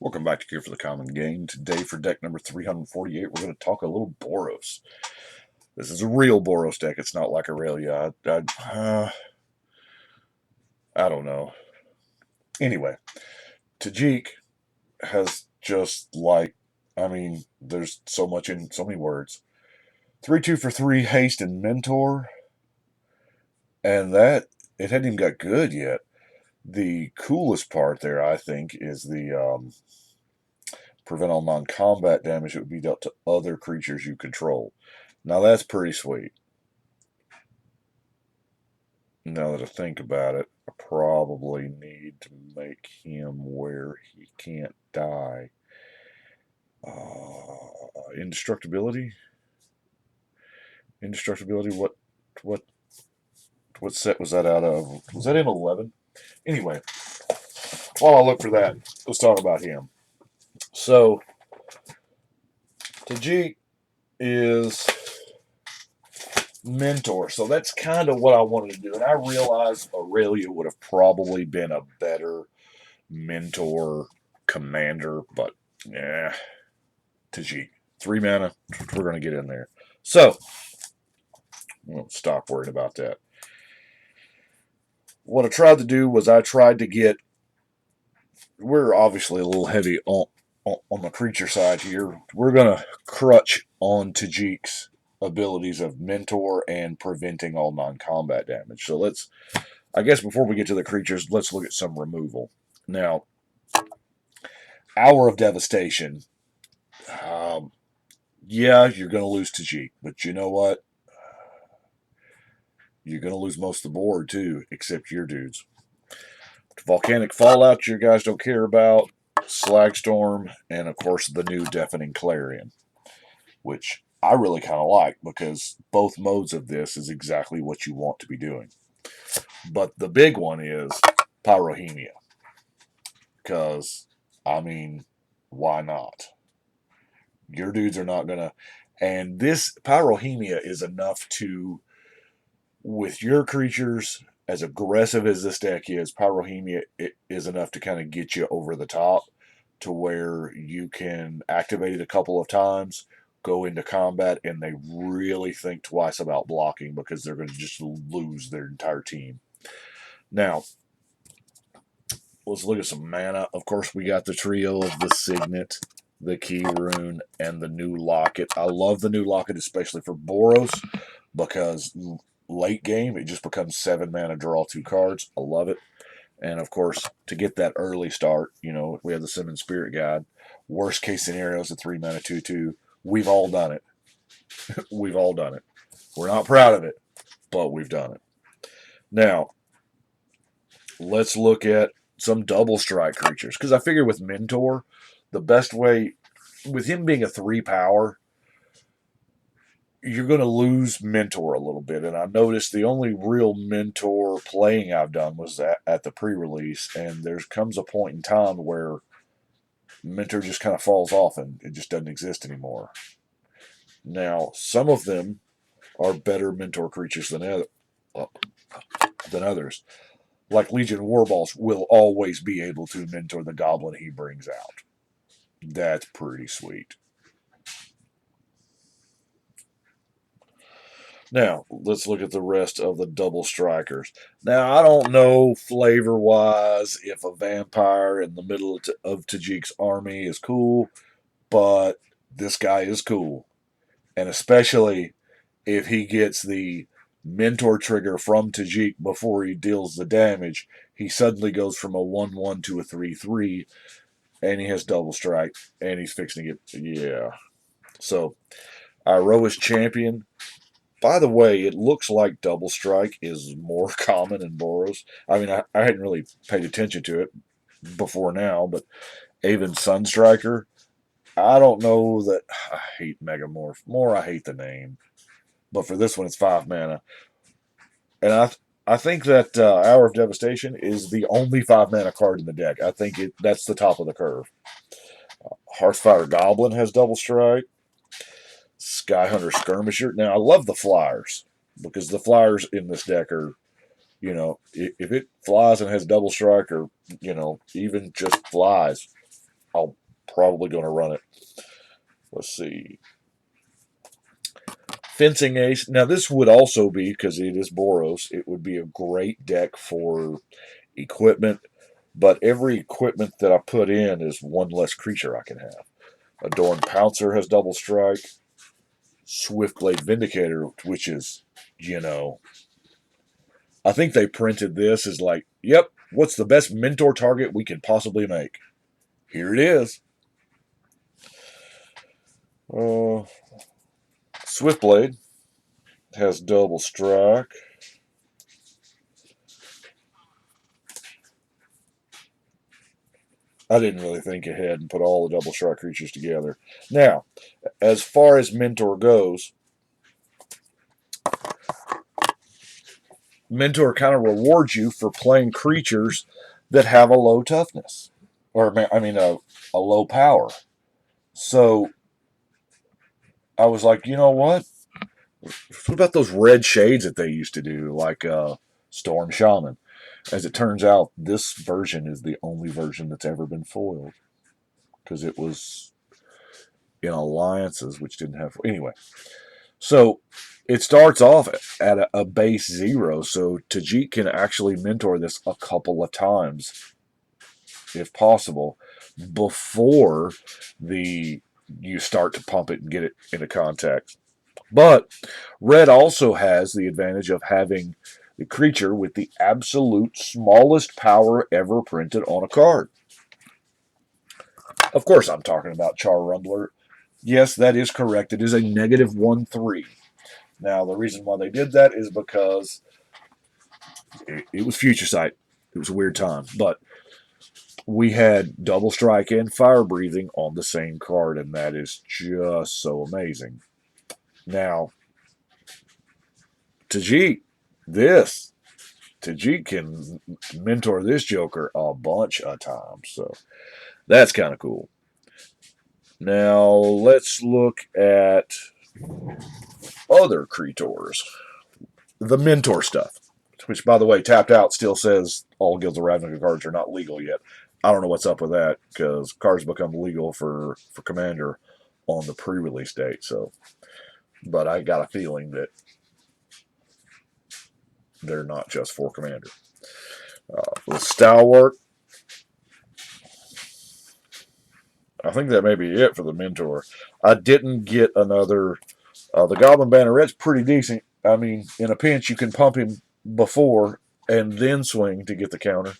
Welcome back to Gear for the Common Game. Today for deck number 348, we're going to talk a little Boros. This is a real Boros deck. It's not like Aurelia. I don't know. Anyway, Tajic has just like, there's so much in so many words. 3-2 for 3 haste and mentor. And it hadn't even got good yet. The coolest part there, I think, is the prevent all non-combat damage that would be dealt to other creatures you control. Now that's pretty sweet. Now that I think about it, I probably need to make him where he can't die. Indestructibility? Indestructibility? What what set was that out of? Was that in 11? Anyway, while I look for that, let's talk about him. So, Tajic is mentor. So that's kind of what I wanted to do. And I realized Aurelia would have probably been a better mentor commander, but yeah, Tajic. 3 mana, we're going to get in there. So, we'll stop worrying about that. What I tried to do was I tried to get. We're obviously a little heavy on the creature side here. We're going to crutch on Tajic's abilities of mentor and preventing all non-combat damage. So I guess before we get to the creatures, let's look at some removal. Now, Hour of Devastation. Yeah, you're going to lose Tajic, but you know what? You're going to lose most of the board too, except your dudes. Volcanic Fallout, you guys don't care about. Slagstorm, and of course the new Deafening Clarion, which I really kind of like because both modes of this is exactly what you want to be doing. But the big one is Pyrohemia. Because, why not? Your dudes are not going to. And this Pyrohemia is enough to, with your creatures, as aggressive as this deck is, Pyrohemia is enough to kind of get you over the top to where you can activate it a couple of times, go into combat, and they really think twice about blocking because they're going to just lose their entire team. Now, let's look at some mana. Of course, we got the trio of the Signet, the Key Rune, and the new Locket. I love the new Locket, especially for Boros, because late game, it just becomes 7 mana, draw 2 cards. I love it. And of course, to get that early start, we have the Simmons Spirit Guide. Worst case scenario is a 3 mana 2/2. We've all done it. We've all done it. We're not proud of it, but we've done it. Now, let's look at some double strike creatures. Because I figure with Mentor, the best way, with him being a 3 power, you're going to lose Mentor a little bit. And I noticed the only real Mentor playing I've done was at the pre-release. And there comes a point in time where Mentor just kind of falls off and it just doesn't exist anymore. Now, some of them are better Mentor creatures than others. Like Legion Warballs will always be able to mentor the goblin he brings out. That's pretty sweet. Now, let's look at the rest of the double strikers. Now, I don't know flavor wise if a vampire in the middle of Tajic's army is cool, but this guy is cool. And especially if he gets the mentor trigger from Tajic before he deals the damage, he suddenly goes from a 1/1 to a 3/3, and he has double strike, and he's fixing to get. Yeah. So, Iroa's champion. By the way, it looks like double strike is more common in Boros. I hadn't really paid attention to it before now, but Avon Sunstriker, I don't know that. I hate Megamorph. More, I hate the name. But for this one, it's 5 mana. And I think that Hour of Devastation is the only 5 mana card in the deck. I think that's the top of the curve. Hearthfire Goblin has double strike. Skyhunter Skirmisher. Now, I love the flyers because the flyers in this deck are, if it flies and has double strike or, even just flies, I'm probably going to run it. Let's see. Fencing Ace. Now, this would also be, because it is Boros, it would be a great deck for equipment, but every equipment that I put in is one less creature I can have. Adorned Pouncer has double strike. Swiftblade Vindicator, which is, you know, I think they printed this as like, yep, what's the best mentor target we can possibly make? Here it is. Swiftblade has double strike. I didn't really think ahead and put all the double strike creatures together. Now, as far as mentor goes, mentor kind of rewards you for playing creatures that have a low toughness, or I mean a low power. So I was like, you know what? What about those red shades that they used to do, like Storm Shaman? As it turns out, this version is the only version that's ever been foiled because it was in alliances, which didn't have. Anyway, so it starts off at a base 0, so Tajic can actually mentor this a couple of times, if possible, before you start to pump it and get it into context. But red also has the advantage of having the creature with the absolute smallest power ever printed on a card. Of course, I'm talking about Char Rumbler. Yes, that is correct. It is a negative 1/3. Now, the reason why they did that is because it was Future Sight. It was a weird time. But we had Double Strike and Fire Breathing on the same card, and that is just so amazing. Now, Tajic, Tajic can mentor this Joker a bunch of times, so that's kind of cool. Now, let's look at other creators. The mentor stuff, which, by the way, Tapped Out still says all Guilds of Ravnica cards are not legal yet. I don't know what's up with that, because cards become legal for Commander on the pre-release date. So, but I got a feeling that they're not just for Commander. The Stalwart, I think that may be it for the mentor. I didn't get another. The Goblin Banneret's pretty decent. I mean, in a pinch, you can pump him before and then swing to get the counter.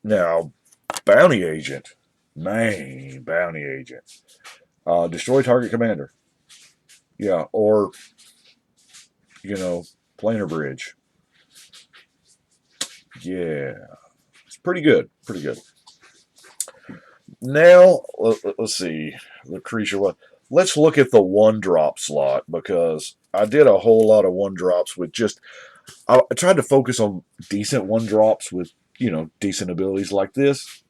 Now, Bounty Agent. Man, Bounty Agent. Destroy target commander. Yeah, or, Planar Bridge. Yeah. It's pretty good. Pretty good. Now, let's see. The creature one. Let's look at the 1-drop slot, because I did a whole lot of 1-drops with just. I tried to focus on decent 1-drops with, decent abilities like this.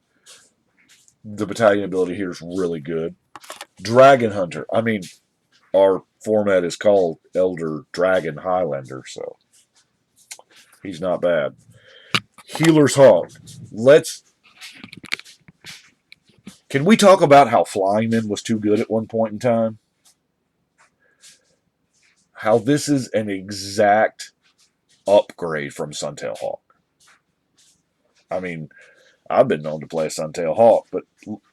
The battalion ability here is really good. Dragon Hunter. I mean, our format is called Elder Dragon Highlander, so he's not bad. Healer's Hawk. Can we talk about how Flyman was too good at one point in time? How this is an exact upgrade from Suntail Hawk. I mean, I've been known to play a Suntail Hawk, but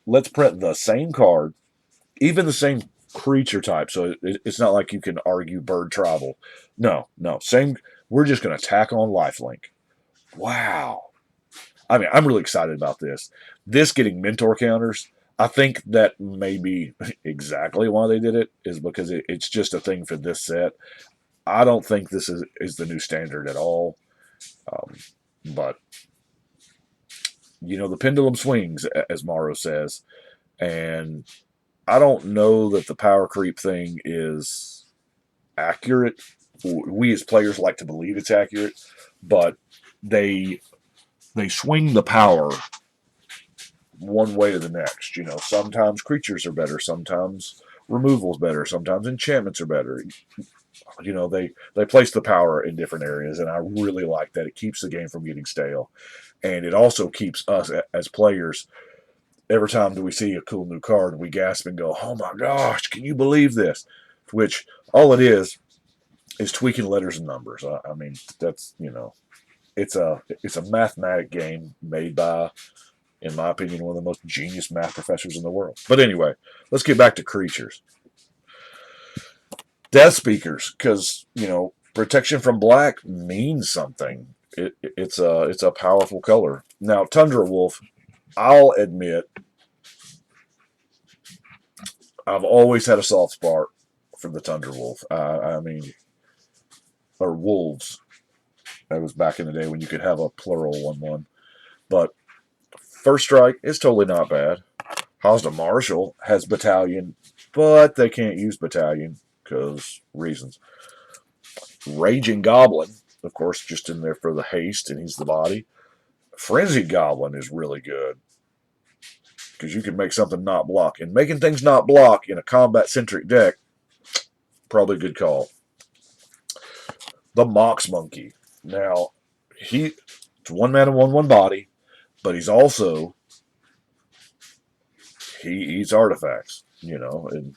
let's print the same card, even the same creature type, so it's not like you can argue bird travel. No, same. We're just going to tack on lifelink. Wow. I mean, I'm really excited about this. This getting mentor counters, I think that may be exactly why they did it, is because it's just a thing for this set. I don't think this is the new standard at all. But, the pendulum swings, as Morrow says, and I don't know that the power creep thing is accurate. We as players like to believe it's accurate, but they swing the power one way to the next. Sometimes creatures are better, sometimes removal's better, sometimes enchantments are better. They place the power in different areas, and I really like that. It keeps the game from getting stale. And it also keeps us as players, every time that we see a cool new card, we gasp and go, oh my gosh, can you believe this? Which all it is tweaking letters and numbers. I mean, that's, it's a mathematic game made by, in my opinion, one of the most genius math professors in the world. But anyway, let's get back to creatures. Death Speakers, because, protection from black means something. It's a powerful color. Now, Tundra Wolf, I'll admit, I've always had a soft spot for the Tundra Wolf. I mean, or wolves. That was back in the day when you could have a plural 1/1. But First Strike is totally not bad. Hazda Marshal has Battalion, but they can't use Battalion because reasons. Raging Goblin, of course, just in there for the haste, and he's the body. Frenzied Goblin is really good because you can make something not block. And making things not block in a combat-centric deck, probably a good call. The Mox Monkey. Now, it's 1 mana, 1/1 body, but he's also, he eats artifacts, and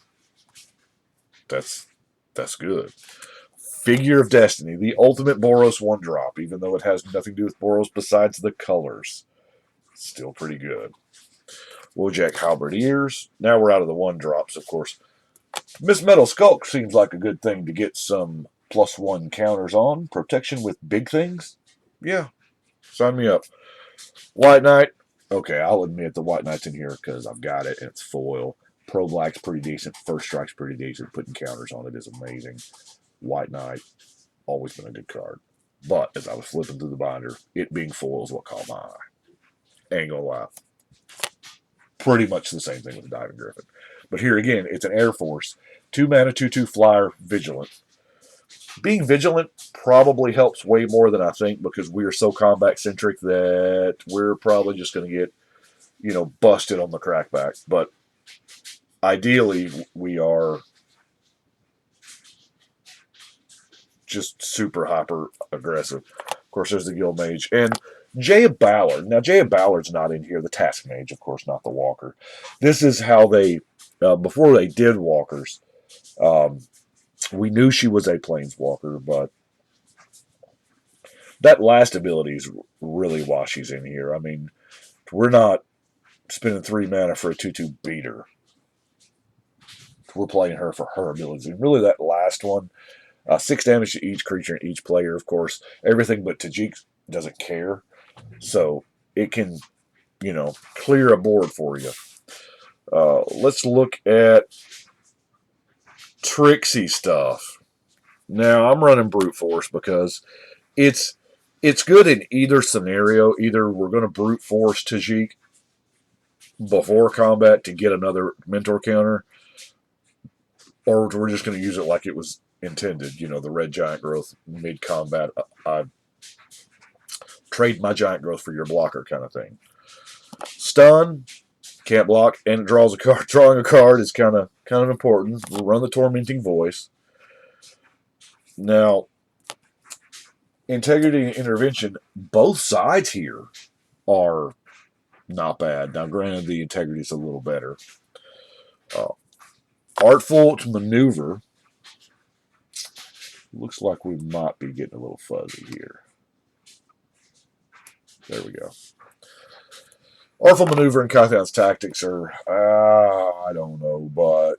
that's good. Figure of Destiny, the ultimate Boros 1-drop, even though it has nothing to do with Boros besides the colors. Still pretty good. Wojak Halberdiers. Now we're out of the 1-drops, of course. Miss Metal Skulk seems like a good thing to get some +1 counters on. Protection with big things? Yeah, sign me up. White Knight. Okay, I'll admit the White Knight's in here because I've got it and it's foil. Pro Black's pretty decent. First Strike's pretty decent. Putting counters on it is amazing. White Knight, always been a good card. But as I was flipping through the binder, it being foil is what caught my eye. Ain't gonna lie. Pretty much the same thing with the Diving Griffin. But here again, it's an Air Force. 2 mana, 2/2 flyer, Vigilant. Being Vigilant probably helps way more than I think because we are so combat centric that we're probably just going to get, busted on the crackback. But ideally, we are just super hyper aggressive. Of course, there's the Guild Mage. And Jay of Ballard. Now, Jay of Ballard's not in here. The Task Mage, of course, not the Walker. This is how they, before they did Walkers, we knew she was a Planeswalker, but that last ability is really why she's in here. I mean, we're not spending 3 mana for a 2/2 beater. We're playing her for her abilities. And really, that last one, 6 damage to each creature and each player, of course. Everything but Tajic doesn't care. So it can, clear a board for you. Let's look at Trixie stuff. Now, I'm running Brute Force because it's good in either scenario. Either we're going to Brute Force Tajic before combat to get another Mentor counter, or we're just going to use it like it was intended. The red Giant Growth mid-combat. I trade my Giant Growth for your blocker kind of thing. Stun, can't block, and it draws a card. Drawing a card is kind of important. We'll run the Tormenting Voice. Now, Integrity and Intervention, both sides here are not bad. Now, granted, the Integrity is a little better. Artful to Maneuver. Looks like we might be getting a little fuzzy here. There we go. Artful Maneuver and Kython's Tactics are, I don't know, but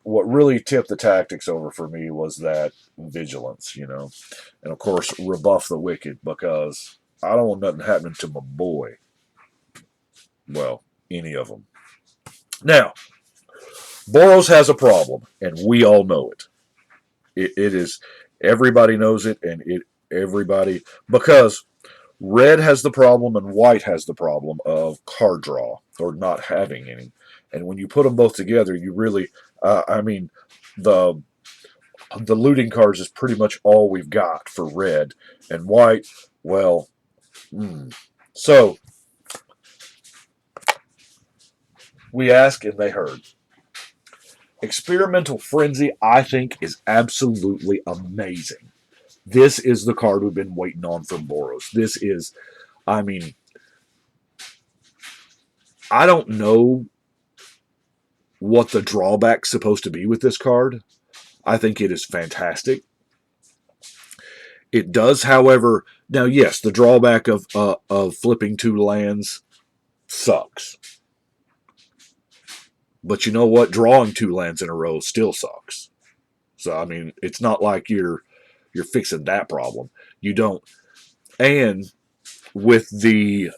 what really tipped the tactics over for me was that Vigilance, and of course, Rebuff the Wicked, because I don't want nothing happening to my boy. Well, any of them. Now, Boros has a problem, and we all know it. It is, everybody knows it, and everybody, because red has the problem and white has the problem of card draw or not having any. And when you put them both together, you really, the looting cards is pretty much all we've got for red. And white, well, So, we asked and they heard. Experimental Frenzy, I think, is absolutely amazing. This is the card we've been waiting on from Boros. This is, I don't know what the drawback's supposed to be with this card. I think it is fantastic. It does, however, now yes, the drawback of flipping 2 lands sucks. But you know what? Drawing 2 lands in a row still sucks. So I mean, it's not like you're fixing that problem. You don't. And with the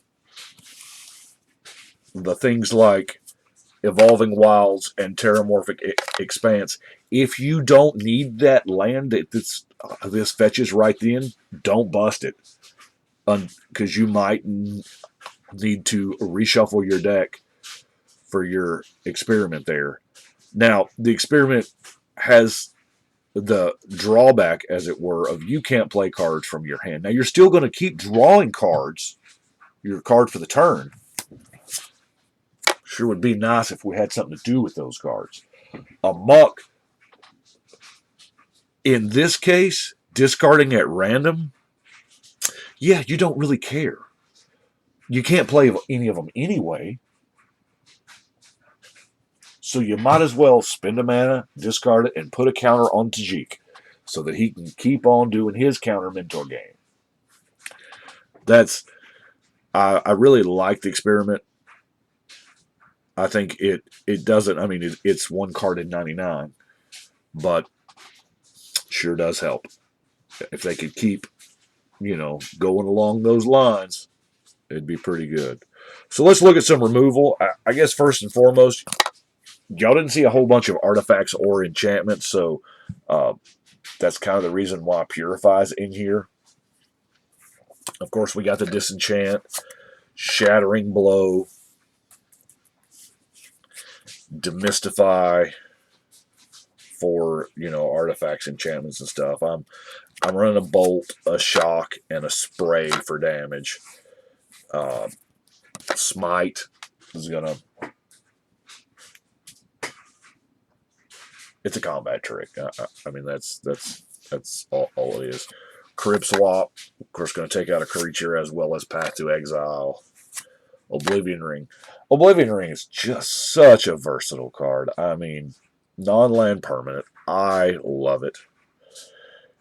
things like Evolving Wilds and Terramorphic Expanse, if you don't need that land that this fetches right then, don't bust it, because you might need to reshuffle your deck for your experiment there. Now, the experiment has the drawback, as it were, of you can't play cards from your hand. Now, you're still going to keep drawing cards, your card for the turn. Sure would be nice if we had something to do with those cards. A muck, in this case, discarding at random, yeah, you don't really care. You can't play any of them anyway. So you might as well spend a mana, discard it, and put a counter on Tajic so that he can keep on doing his counter mentor game. I really like the experiment. I think it doesn't, I mean, it's 1 card in 99, but sure does help. If they could keep, going along those lines, it'd be pretty good. So let's look at some removal. I guess first and foremost, y'all didn't see a whole bunch of artifacts or enchantments, so that's kind of the reason why Purify's in here. Of course, we got the Disenchant, Shattering Blow, Demystify for, artifacts, enchantments, and stuff. I'm running a Bolt, a Shock, and a Spray for damage. Smite is gonna. It's a combat trick. I mean, that's all it is. Crib Swap, of course, going to take out a creature as well as Path to Exile. Oblivion Ring. Oblivion Ring is just such a versatile card. I mean, non-land permanent. I love it.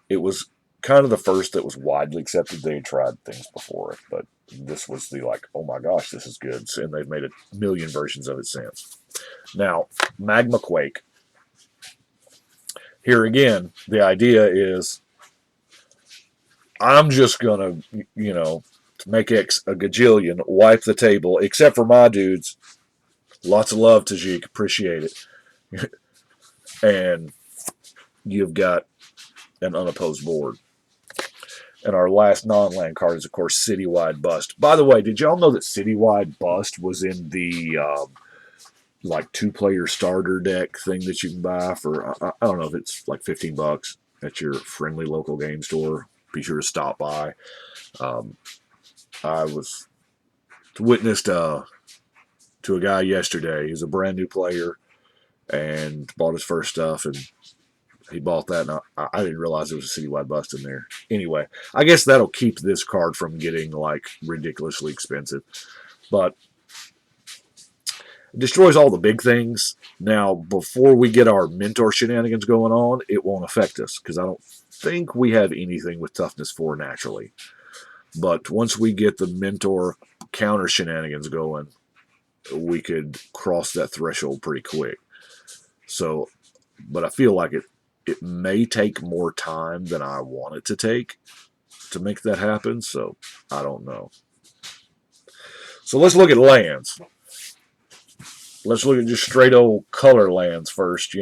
It was kind of the first that was widely accepted. They had tried things before it, but this was the oh my gosh, this is good. And they've made a million versions of it since. Now, Magma Quake. Here again, the idea is I'm just going to, make X a gajillion, wipe the table, except for my dudes. Lots of love, Tajic. Appreciate it. And you've got an unopposed board. And our last non-land card is, of course, Citywide Bust. By the way, did y'all know that Citywide Bust was in the 2-player starter deck thing that you can buy for, I don't know if it's like $15 at your friendly local game store. Be sure to stop by. I was witnessed to a guy yesterday. He's a brand new player and bought his first stuff, and he bought that, and I didn't realize there was a Citywide Bust in there. Anyway, I guess that'll keep this card from getting ridiculously expensive. But it destroys all the big things. Now, before we get our mentor shenanigans going on, it won't affect us because I don't think we have anything with toughness 4 naturally. But once we get the mentor counter shenanigans going, we could cross that threshold pretty quick. So, but I feel like it may take more time than I want it to take to make that happen. So I don't know. So let's look at lands. Let's look at just straight old color lands first.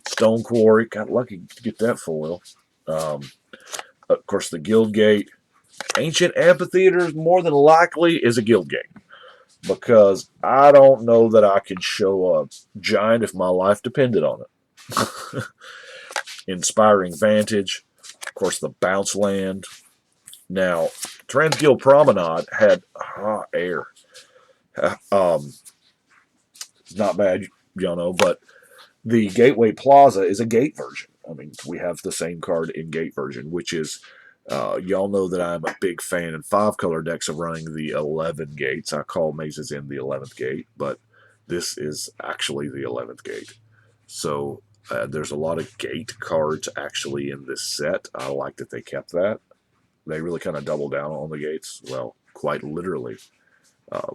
Stone Quarry. Got lucky to get that foil. Of course, the Guild Gate. Ancient Amphitheater more than likely is a Guild Gate, because I don't know that I can show a giant if my life depended on it. Inspiring Vantage, of course, the Bounce Land. Now, Transguild Promenade had air. It's not bad, but the Gateway Plaza is a gate version. I mean, we have the same card in gate version, which is Y'all know that I'm a big fan in 5-color decks of running the 11 gates. I call mazes in the 11th gate, but this is actually the 11th gate. So there's a lot of gate cards actually in this set. I like that they kept that. They really kind of double down on the gates. Well, quite literally. Uh,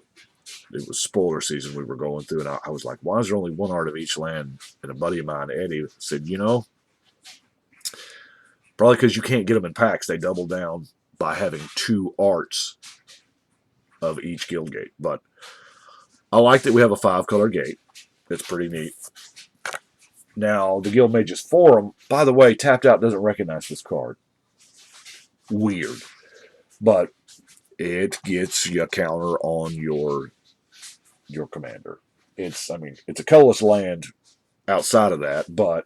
it was spoiler season we were going through, and I was like, why is there only one art of each land? And a buddy of mine, Eddie, said, probably because you can't get them in packs. They double down by having 2 arts of each guild gate. But I like that we have a 5-color gate. It's pretty neat. Now, the Guild Mages Forum, by the way, Tapped Out doesn't recognize this card. Weird. But it gets you a counter on your commander. It's a colorless land outside of that, but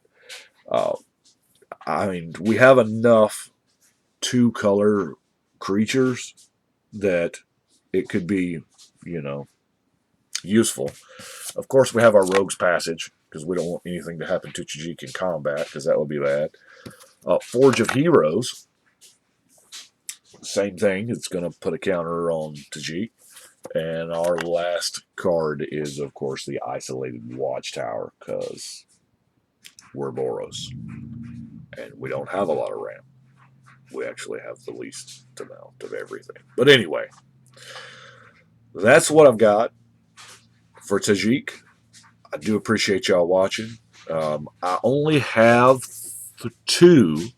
we have enough 2-color creatures that it could be, useful. Of course, we have our Rogue's Passage because we don't want anything to happen to Tajic in combat because that would be bad. Forge of Heroes, same thing. It's going to put a counter on Tajic. And our last card is, of course, the Isolated Watchtower because we're Boros. And we don't have a lot of RAM. We actually have the least amount of everything. But anyway, that's what I've got for Tajic. I do appreciate y'all watching. I only have two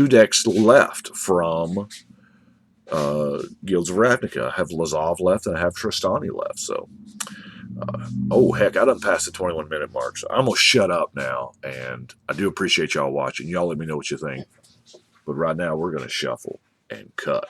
decks left from Guilds of Ravnica. I have Lazov left and I have Tristani left. So, oh heck, I done passed the 21-minute mark. So I'm gonna shut up now. And I do appreciate y'all watching. Y'all let me know what you think. But right now we're gonna shuffle and cut.